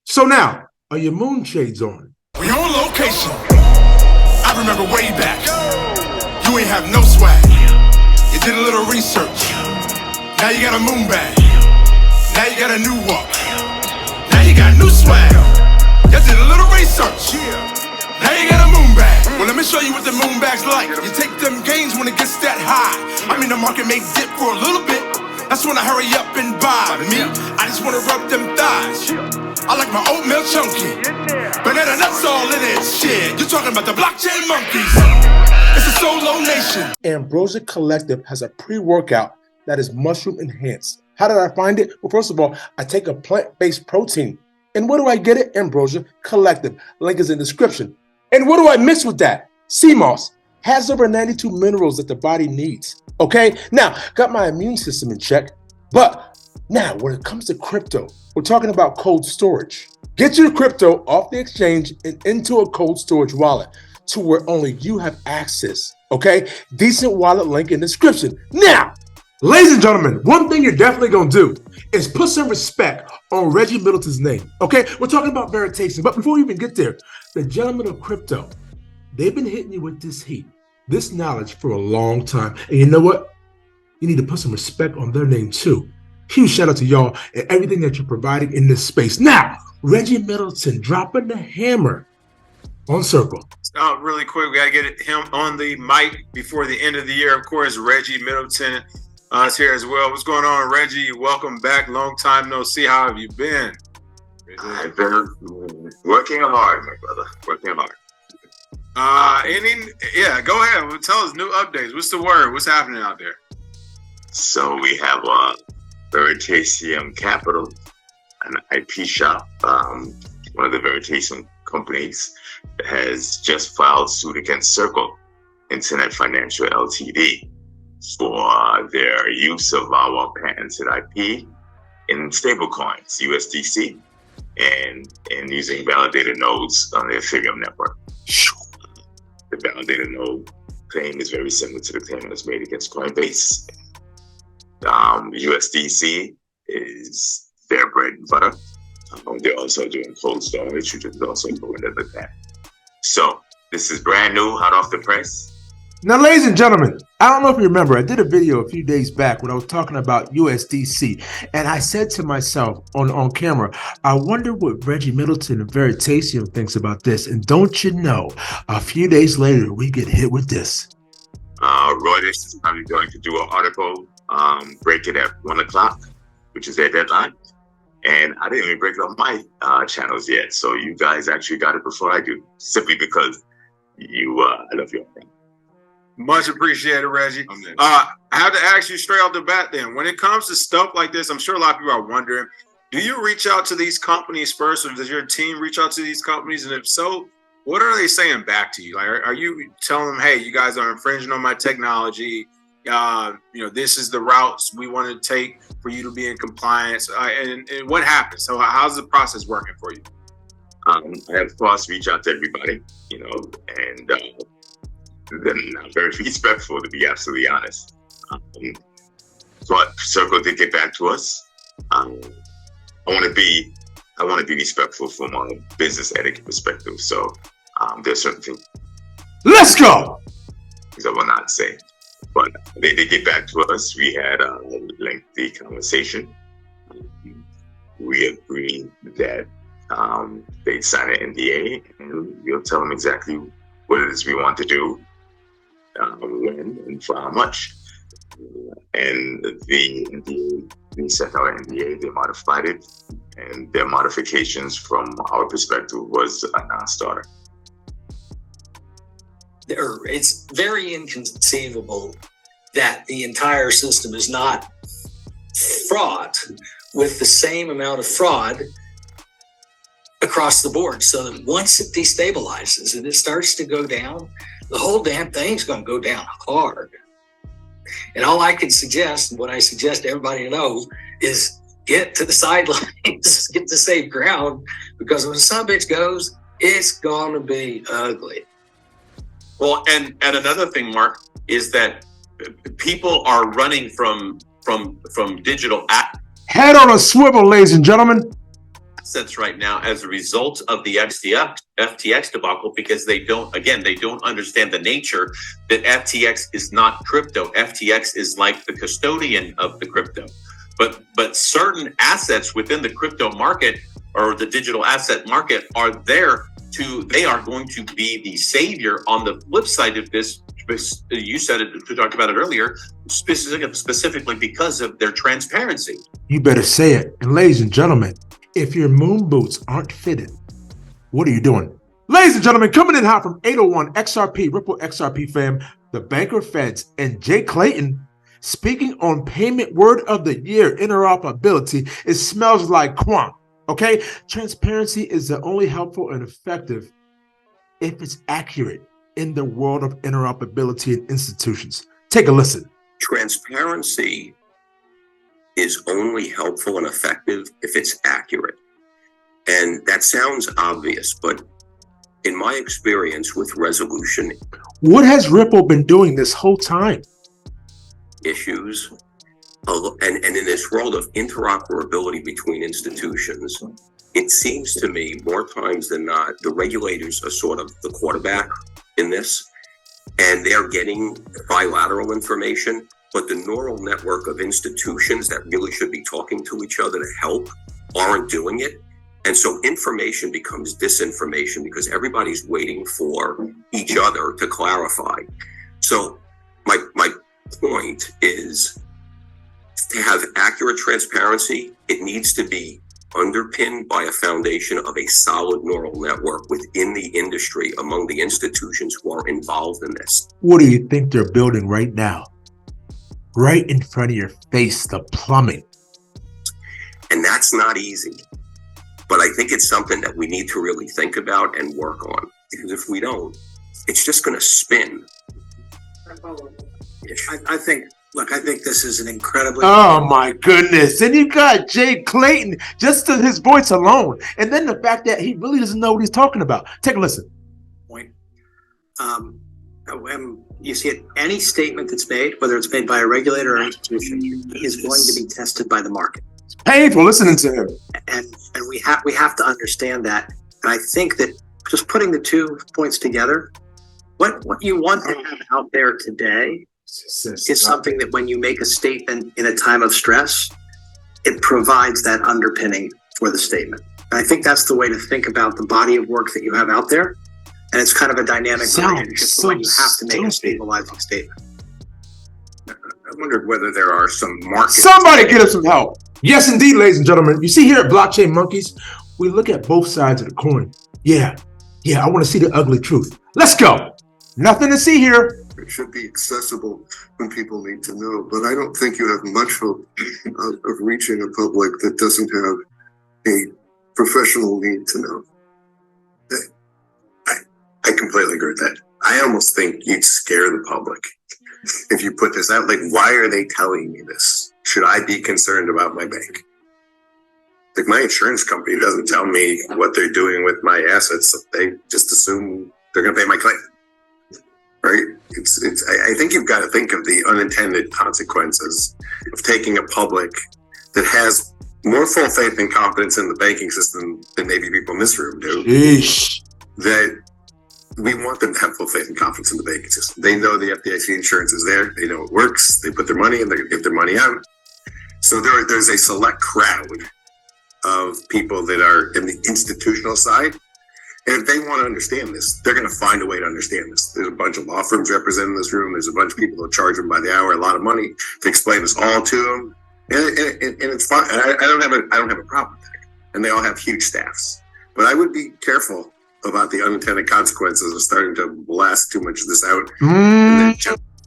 So now, are your moon shades on? We on location. I remember way back. You ain't have no swag. You did a little research. Now you got a moon bag. Now you got a new walk. Now you got new swag. You did a little research. Now you got a moon bag. Well, let me show you what the moon bag's like. You take them gains when it gets that high. I mean, the market may dip for a little bit. That's when I hurry up and buy. Me, I just wanna rub them thighs. I like my oatmeal chunky. Banana nuts all in it. Shit, you're talking about the blockchain monkeys. It's a solo nation. Ambrosia Collective has a pre-workout that is mushroom enhanced. How did I find it? Well, first of all, I take a plant-based protein. And where do I get it? Ambrosia Collective. Link is in the description. And what do I mix with that? Sea moss. Has over 92 minerals that the body needs. Okay? Now, got my immune system in check. But now, when it comes to crypto, we're talking about cold storage. Get your crypto off the exchange and into a cold storage wallet to where only you have access. Okay? DCENT wallet link in the description. Now, ladies and gentlemen, one thing you're definitely going to do is put some respect on Reggie Middleton's name. Okay? We're talking about Veritaseum. But before we even get there, the gentlemen of crypto, they've been hitting you with this heat, this knowledge for a long time. And you know what? You need to put some respect on their name too. Huge shout out to y'all and everything that you're providing in this space. Now, Reggie Middleton dropping the hammer on Circle. Really quick, we got to get him on the mic before the end of the year. Of course, Reggie Middleton is here as well. What's going on, Reggie? Welcome back. Long time no see. How have you been? I've been working hard, my brother. Working hard. Go ahead. Well, tell us new updates. What's the word? What's happening out there? So we have Veritaseum Capital, an IP shop. One of the Veritaseum companies has just filed suit against Circle Internet Financial Ltd for their use of our patented IP in stablecoins, USDC, and using validated nodes on the Ethereum network. The validated node claim is very similar to the claim that was made against Coinbase. USDC is their bread and butter. They're also doing cold storage, which is also going under that. So this is brand new, hot off the press. Now, ladies and gentlemen, I don't know if you remember, I did a video a few days back when I was talking about USDC, and I said to myself on camera, I wonder what Reggie Middleton and Veritaseum thinks about this. And don't you know, a few days later, we get hit with this. Reuters is probably going to do an article, break it at 1 o'clock, which is their deadline. And I didn't even break it on my channels yet. So you guys actually got it before I do, simply because I love you. Much appreciated, Reggie. I have to ask you straight off the bat then, when it comes to stuff like this, I'm sure a lot of people are wondering, do you reach out to these companies first, or does your team reach out to these companies? And if so, what are they saying back to you? Like, are you telling them, hey, you guys are infringing on my technology? This is the routes we want to take for you to be in compliance. And what happens? So how's the process working for you? I have, of course, reach out to everybody, and they're not very respectful, to be absolutely honest. But Circle did get back to us. I want to be respectful from a business etiquette perspective. So there's certain things. Let's go. I will not say, but they did get back to us. We had a lengthy conversation. We agreed that they'd sign an NDA, and we'll tell them exactly what it is we want to do, when, and for how much. And the NDA, we set our NDA, they modified it, and their modifications from our perspective was a non-starter. It's very inconceivable that the entire system is not fraught with the same amount of fraud across the board. So that once it destabilizes and it starts to go down, the whole damn thing's going to go down hard. And all I can suggest, and what I suggest everybody to know, is get to the sidelines, get to safe ground, because when the son of a bitch goes, it's going to be ugly. Well, and another thing, Mark, is that people are running from digital. Head on a swivel, ladies and gentlemen. assets right now as a result of the FTX debacle because they don't understand the nature that FTX is not crypto. FTX is like the custodian of the crypto. But certain assets within the crypto market or the digital asset market are they are going to be the savior on the flip side of this. You said it, we talked about it earlier, specifically because of their transparency. You better say it. And ladies and gentlemen, if your moon boots aren't fitted, what are you doing? Ladies and gentlemen, coming in hot from 801 XRP, Ripple XRP fam, the Banker Feds, and Jay Clayton, speaking on payment word of the year, interoperability. It smells like quant, okay? Transparency is the only helpful and effective if it's accurate in the world of interoperability and institutions. Take a listen. Transparency is only helpful and effective if it's accurate. And that sounds obvious, but in my experience with resolution What has Ripple been doing this whole time? issues, and in this world of interoperability between institutions, it seems to me more times than not, the regulators are sort of the quarterback in this, and they're getting bilateral information, but the neural network of institutions that really should be talking to each other to help aren't doing it. And so information becomes disinformation because everybody's waiting for each other to clarify. So my point is to have accurate transparency, it needs to be underpinned by a foundation of a solid neural network within the industry among the institutions who are involved in this. What do you think they're building right now? Right in front of your face, the plumbing. And that's not easy. But I think it's something that we need to really think about and work on. Because if we don't, it's just going to spin. I think this is an incredibly... Oh my goodness. And you got Jay Clayton, just to his voice alone. And then the fact that he really doesn't know what he's talking about. Take a listen. Point. When you see it, any statement that's made, whether it's made by a regulator or institution, is going to be tested by the market. It's painful listening to him. And we have to understand that. And I think that just putting the 2 points together, what you want to have out there today is something that when you make a statement in a time of stress, it provides that underpinning for the statement. And I think that's the way to think about the body of work that you have out there. And it's kind of a dynamic relationship when you have to make a stabilizing statement. I wondered whether there are some markets. Somebody get us some help. Yes, indeed, ladies and gentlemen. You see here at Blockchain Monkeys, we look at both sides of the coin. Yeah, I want to see the ugly truth. Let's go. Nothing to see here. It should be accessible when people need to know, but I don't think you have much hope of reaching a public that doesn't have a professional need to know. I completely agree with that. I almost think you'd scare the public if you put this out. Like, why are they telling me this? Should I be concerned about my bank? Like, my insurance company doesn't tell me what they're doing with my assets. They just assume they're going to pay my claim. Right? I think you've got to think of the unintended consequences of taking a public that has more full faith and confidence in the banking system than maybe people in this room do. Sheesh. That we want them to have full faith and confidence in the banking system. They know the FDIC insurance is there. They know it works. They put their money in. They're going to give their money out. So there's a select crowd of people that are in the institutional side. And if they want to understand this, they're going to find a way to understand this. There's a bunch of law firms represented in this room. There's a bunch of people that charge them by the hour a lot of money to explain this all to them. And it's fine. And I don't have a problem with that. And they all have huge staffs. But I would be careful about the unintended consequences of starting to blast too much of this out.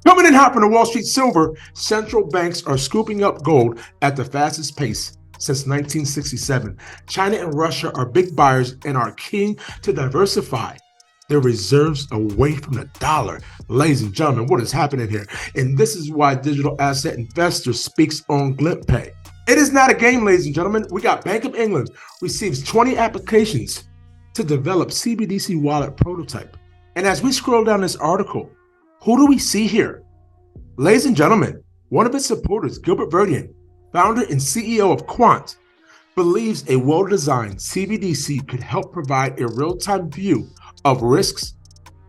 Coming in hot from the Wall Street Silver, central banks are scooping up gold at the fastest pace since 1967. China and Russia are big buyers and are keen to diversify their reserves away from the dollar. Ladies and gentlemen, what is happening here? And this is why Digital Asset Investor speaks on GlimpPay. It is not a game, ladies and gentlemen. We got Bank of England receives 20 applications to develop CBDC wallet prototype. And as we scroll down this article, who do we see here? Ladies and gentlemen, one of its supporters, Gilbert Veritaseum, founder and CEO of Quant, believes a well-designed CBDC could help provide a real-time view of risks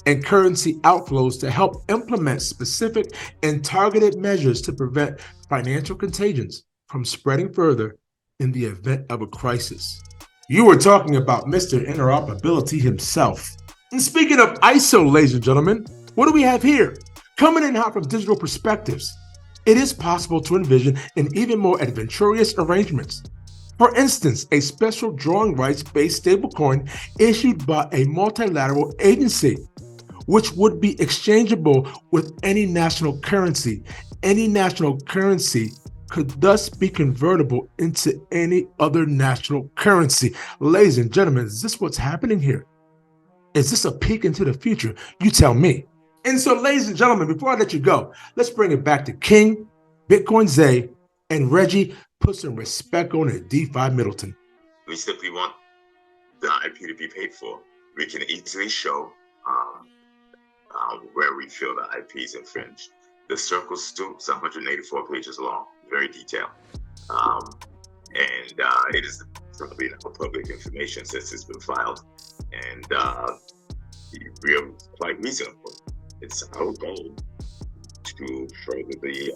and currency outflows to help implement specific and targeted measures to prevent financial contagions from spreading further in the event of a crisis. You were talking about Mr. Interoperability himself. And speaking of ISO, ladies and gentlemen, what do we have here? Coming in hot from digital perspectives, it is possible to envision an even more adventurous arrangements. For instance, a special drawing rights-based stablecoin issued by a multilateral agency, which would be exchangeable with any national currency. Any national currency could thus be convertible into any other national currency. Ladies and gentlemen, is this what's happening here? Is this a peek into the future? You tell me. And so, ladies and gentlemen, before I let you go, let's bring it back to King, Bitcoin Zay, and Reggie. Put some respect on it, DeFi Middleton. We simply want the IP to be paid for. We can easily show where we feel the IP is infringed. The circle suit's 184 pages long, very detailed. It is probably now public information since it's been filed. And we are quite reasonable. It's our goal to further the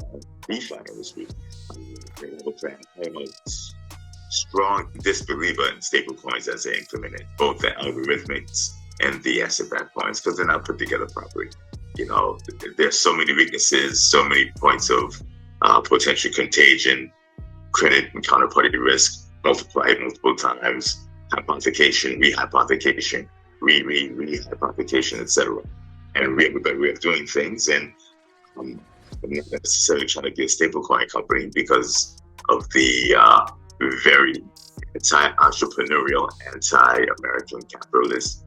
DeFi industry. I'm a strong disbeliever in stablecoins as they implemented, both the algorithmics and the asset-backed coins, because they're not put together properly. You know, there's so many weaknesses, so many points of potential contagion, credit and counterparty risk multiplied multiple times, hypothecation, rehypothecation, rehypothecation, etc. And we have a better way of doing things. And I'm not necessarily trying to be a stablecoin company because of the very anti-entrepreneurial, anti-American capitalist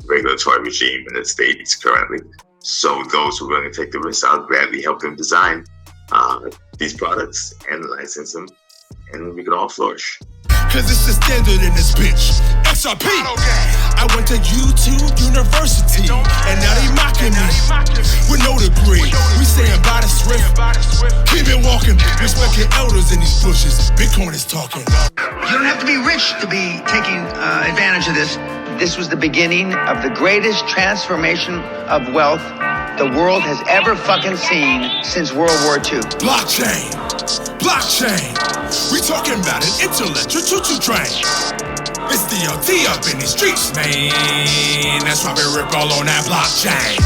regulatory regime in the States currently. So those who are going to take the risk, I'll gladly help them design these products and license them, and we can all flourish. Cause it's the standard in this bitch. XRP. I went to YouTube University, and now they mocking me with no degree. We saying by the swift, keep it walking. Respect your elders in these bushes. Bitcoin is talking. You don't have to be rich to be taking advantage of this. This was the beginning of the greatest transformation of wealth the world has ever fucking seen since World War II. Blockchain. We talking about an intellectual choo-choo train. It's DLT up in these streets, man. That's why we rip all on that blockchain.